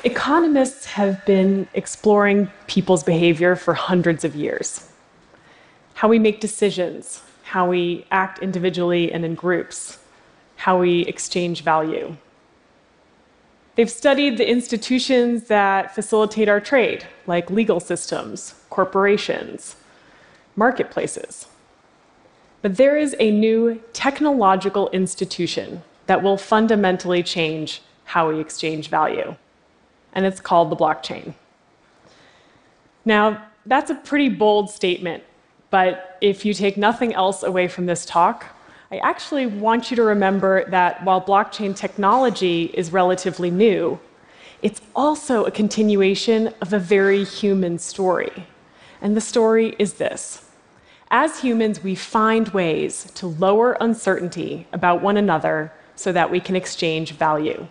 Economists have been exploring people's behavior for hundreds of years. How we make decisions, how we act individually and in groups, how we exchange value. They've studied the institutions that facilitate our trade, like legal systems, corporations, marketplaces. But there is a new technological institution that will fundamentally change how we exchange value, and it's called the blockchain. Now, that's a pretty bold statement, but if you take nothing else away from this talk, I actually want you to remember that while blockchain technology is relatively new, it's also a continuation of a very human story. And the story is this. As humans, we find ways to lower uncertainty about one another so that we can exchange value.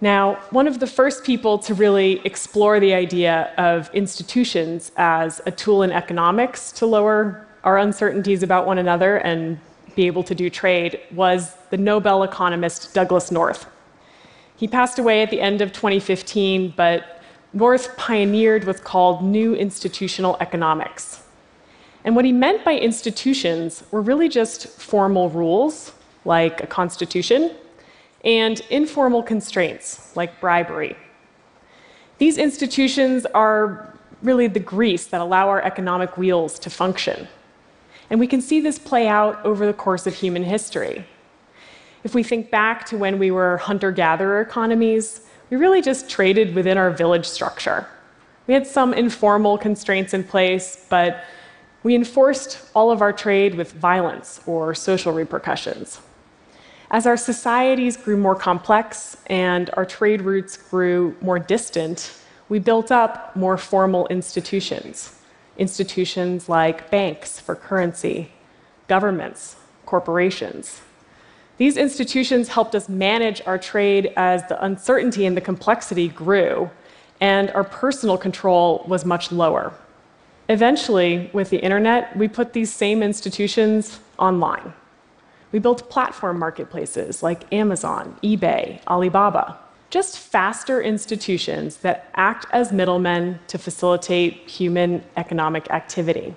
Now, one of the first people to really explore the idea of institutions as a tool in economics to lower our uncertainties about one another and be able to do trade was the Nobel economist Douglas North. He passed away at the end of 2015, but North pioneered what's called new institutional economics. And what he meant by institutions were really just formal rules, like a constitution, and informal constraints, like bribery. These institutions are really the grease that allow our economic wheels to function. And we can see this play out over the course of human history. If we think back to when we were hunter-gatherer economies, we really just traded within our village structure. We had some informal constraints in place, but we enforced all of our trade with violence or social repercussions. As our societies grew more complex and our trade routes grew more distant, we built up more formal institutions. Institutions like banks for currency, governments, corporations. These institutions helped us manage our trade as the uncertainty and the complexity grew, and our personal control was much lower. Eventually, with the internet, we put these same institutions online. We built platform marketplaces like Amazon, eBay, Alibaba, just faster institutions that act as middlemen to facilitate human economic activity.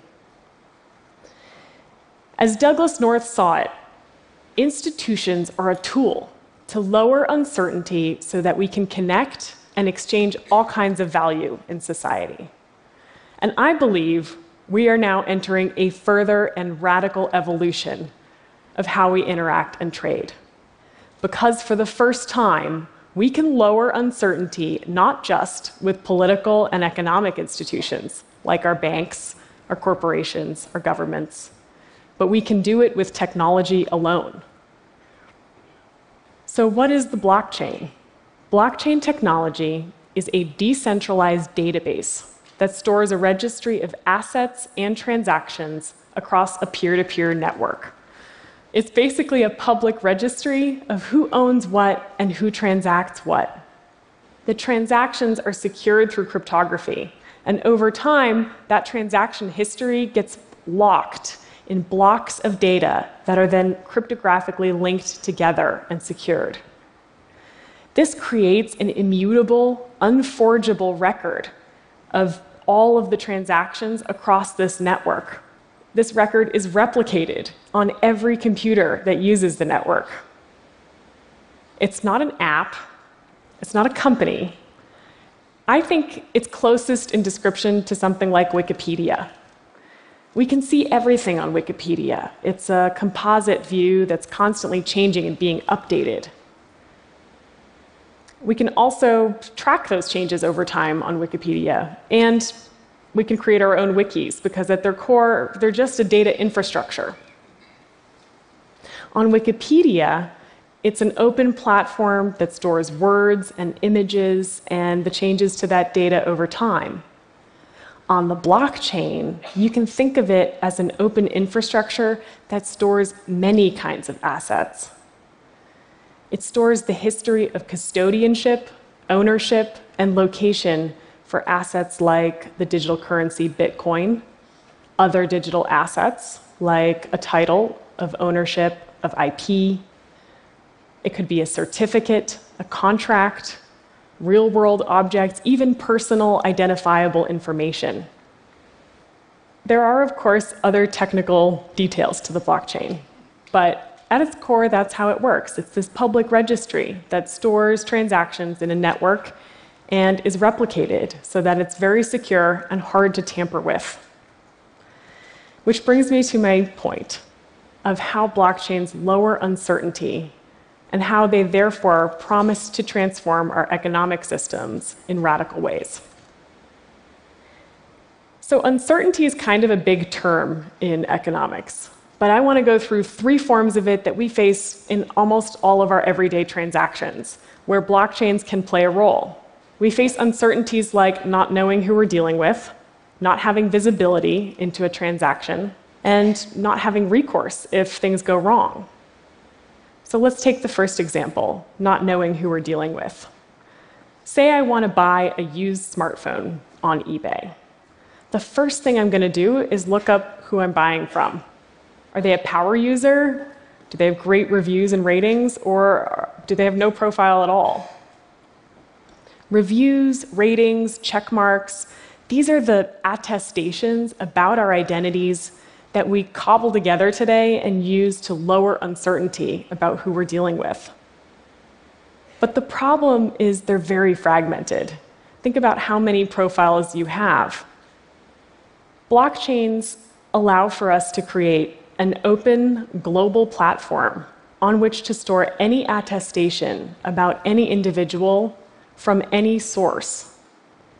As Douglas North saw it, institutions are a tool to lower uncertainty so that we can connect and exchange all kinds of value in society. And I believe we are now entering a further and radical evolution of how we interact and trade. Because for the first time, we can lower uncertainty not just with political and economic institutions, like our banks, our corporations, our governments, but we can do it with technology alone. So what is the blockchain? Blockchain technology is a decentralized database that stores a registry of assets and transactions across a peer-to-peer network. It's basically a public registry of who owns what and who transacts what. The transactions are secured through cryptography, and over time, that transaction history gets locked in blocks of data that are then cryptographically linked together and secured. This creates an immutable, unforgeable record of all of the transactions across this network. This record is replicated on every computer that uses the network. It's not an app. It's not a company. I think it's closest in description to something like Wikipedia. We can see everything on Wikipedia. It's a composite view that's constantly changing and being updated. We can also track those changes over time on Wikipedia, and we can create our own wikis, because at their core, they're just a data infrastructure. On Wikipedia, it's an open platform that stores words and images and the changes to that data over time. On the blockchain, you can think of it as an open infrastructure that stores many kinds of assets. It stores the history of custodianship, ownership, and location for assets like the digital currency Bitcoin, other digital assets like a title of ownership of IP, It could be a certificate, a contract, real-world objects, even personal identifiable information. There are, of course, other technical details to the blockchain, but at its core, that's how it works. It's this public registry that stores transactions in a network and is replicated so that it's very secure and hard to tamper with. Which brings me to my point of how blockchains lower uncertainty and how they therefore promise to transform our economic systems in radical ways. So uncertainty is kind of a big term in economics, but I want to go through 3 forms of it that we face in almost all of our everyday transactions, where blockchains can play a role. We face uncertainties like not knowing who we're dealing with, not having visibility into a transaction, and not having recourse if things go wrong. So let's take the first example, not knowing who we're dealing with. Say I want to buy a used smartphone on eBay. The first thing I'm going to do is look up who I'm buying from. Are they a power user? Do they have great reviews and ratings? Or do they have no profile at all? Reviews, ratings, check marks, these are the attestations about our identities that we cobble together today and use to lower uncertainty about who we're dealing with. But the problem is they're very fragmented. Think about how many profiles you have. Blockchains allow for us to create an open global platform on which to store any attestation about any individual from any source.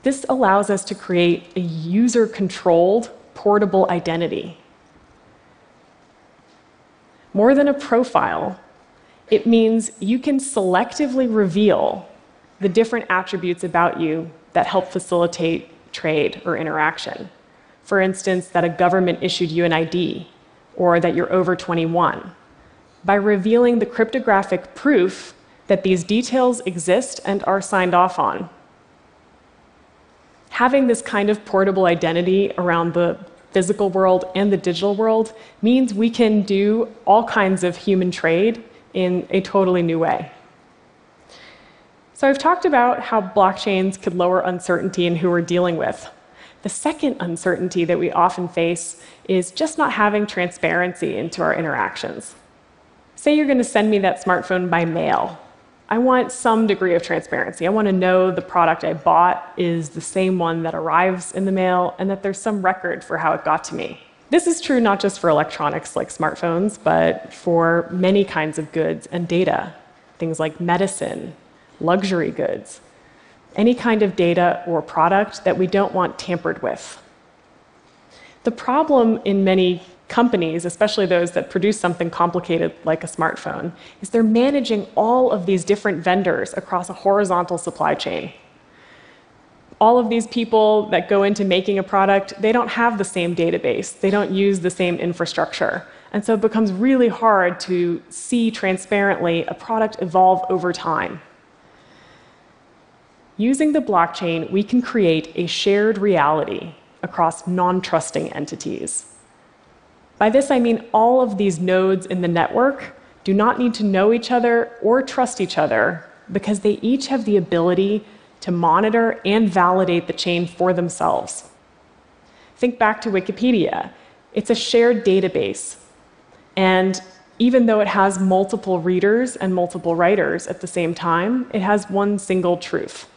This allows us to create a user-controlled, portable identity. More than a profile, it means you can selectively reveal the different attributes about you that help facilitate trade or interaction. For instance, that a government issued you an ID, or that you're over 21, by revealing the cryptographic proof that these details exist and are signed off on. Having this kind of portable identity around the physical world and the digital world means we can do all kinds of human trade in a totally new way. So I've talked about how blockchains could lower uncertainty in who we're dealing with. The second uncertainty that we often face is just not having transparency into our interactions. Say you're going to send me that smartphone by mail. I want some degree of transparency. I want to know the product I bought is the same one that arrives in the mail and that there's some record for how it got to me. This is true not just for electronics like smartphones, but for many kinds of goods and data. Things like medicine, luxury goods, any kind of data or product that we don't want tampered with. The problem in many companies, especially those that produce something complicated like a smartphone, is they're managing all of these different vendors across a horizontal supply chain. All of these people that go into making a product, they don't have the same database. They don't use the same infrastructure. And so it becomes really hard to see transparently a product evolve over time. Using the blockchain, we can create a shared reality across non-trusting entities. By this, I mean all of these nodes in the network do not need to know each other or trust each other because they each have the ability to monitor and validate the chain for themselves. Think back to Wikipedia. It's a shared database. And even though it has multiple readers and multiple writers at the same time, it has one single truth.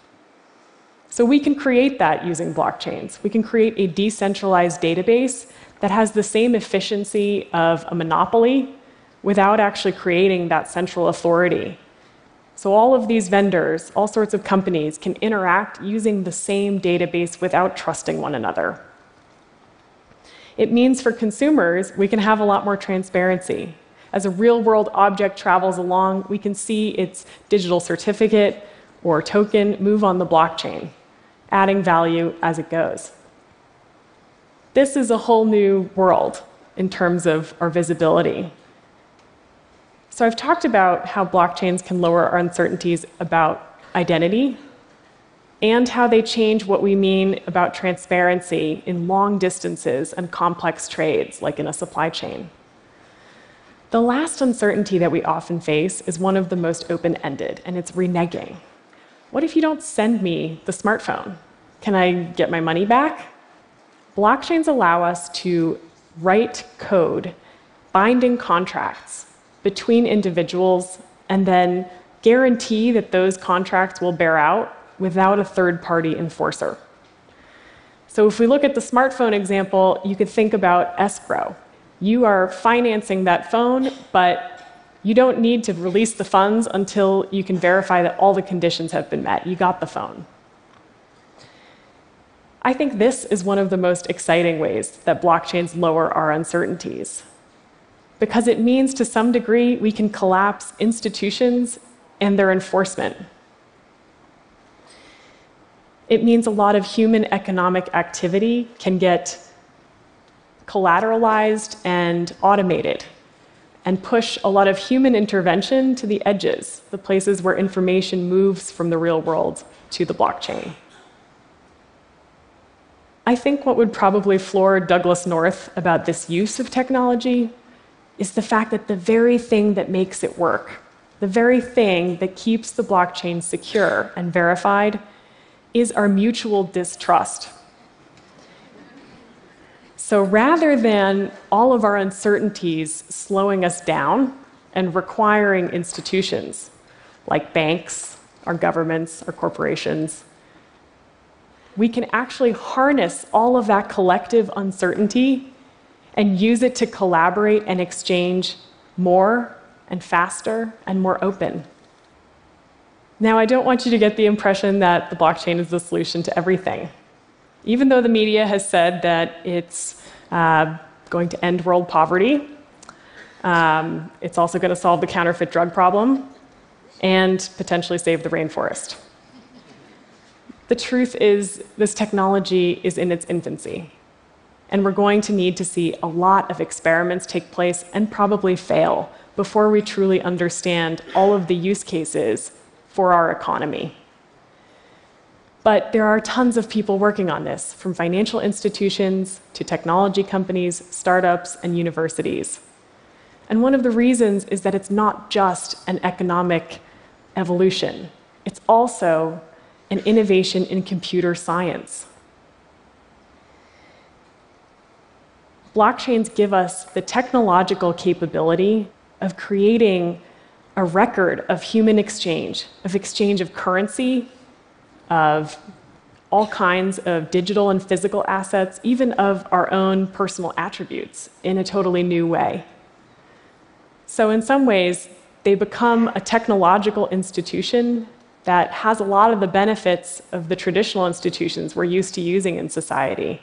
So we can create that using blockchains. We can create a decentralized database that has the same efficiency of a monopoly without actually creating that central authority. So all of these vendors, all sorts of companies, can interact using the same database without trusting one another. It means for consumers, we can have a lot more transparency. As a real-world object travels along, we can see its digital certificate or token move on the blockchain, adding value as it goes. This is a whole new world in terms of our visibility. So I've talked about how blockchains can lower our uncertainties about identity and how they change what we mean about transparency in long distances and complex trades, like in a supply chain. The last uncertainty that we often face is one of the most open-ended, and it's reneging. What if you don't send me the smartphone? Can I get my money back? Blockchains allow us to write code, binding contracts between individuals, and then guarantee that those contracts will bear out without a third-party enforcer. So if we look at the smartphone example, you could think about escrow. You are financing that phone, but you don't need to release the funds until you can verify that all the conditions have been met. You got the phone. I think this is one of the most exciting ways that blockchains lower our uncertainties, because it means to some degree we can collapse institutions and their enforcement. It means a lot of human economic activity can get collateralized and automated, and push a lot of human intervention to the edges, the places where information moves from the real world to the blockchain. I think what would probably floor Douglas North about this use of technology is the fact that the very thing that makes it work, the very thing that keeps the blockchain secure and verified, is our mutual distrust. So rather than all of our uncertainties slowing us down and requiring institutions like banks, our governments, our corporations, we can actually harness all of that collective uncertainty and use it to collaborate and exchange more and faster and more open. Now, I don't want you to get the impression that the blockchain is the solution to everything. Even though the media has said that it's going to end world poverty, it's also going to solve the counterfeit drug problem and potentially save the rainforest. The truth is, this technology is in its infancy, and we're going to need to see a lot of experiments take place and probably fail before we truly understand all of the use cases for our economy. But there are tons of people working on this, from financial institutions to technology companies, startups, and universities. And one of the reasons is that it's not just an economic evolution. It's also an innovation in computer science. Blockchains give us the technological capability of creating a record of human exchange of currency, of all kinds of digital and physical assets, even of our own personal attributes, in a totally new way. So in some ways, they become a technological institution that has a lot of the benefits of the traditional institutions we're used to using in society.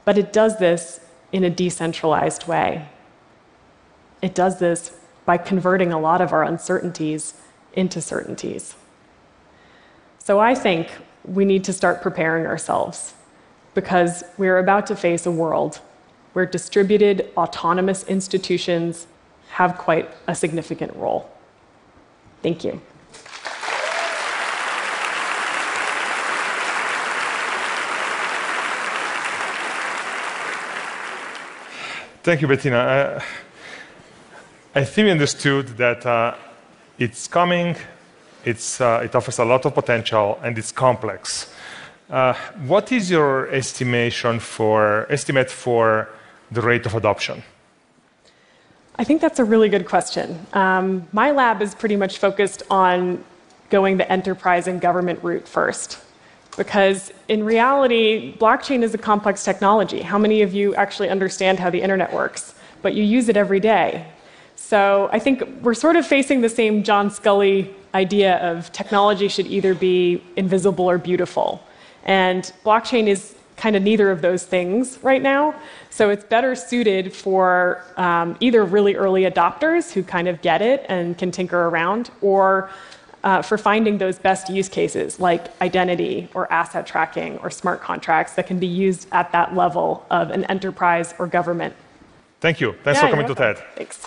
But it does this in a decentralized way. It does this by converting a lot of our uncertainties into certainties. So I think we need to start preparing ourselves, because we're about to face a world where distributed, autonomous institutions have quite a significant role. Thank you. Thank you, Bettina. I think we understood that it's coming, it offers a lot of potential, and it's complex. What is your estimate for the rate of adoption? I think that's a really good question. My lab is pretty much focused on going the enterprise and government route first, because in reality, blockchain is a complex technology. How many of you actually understand how the internet works? But you use it every day. So I think we're sort of facing the same John Scully idea of technology should either be invisible or beautiful. And blockchain is kind of neither of those things right now. So it's better suited for either really early adopters who kind of get it and can tinker around, or for finding those best use cases like identity or asset tracking or smart contracts that can be used at that level of an enterprise or government. Thank you. Thanks for coming to TED. Thanks.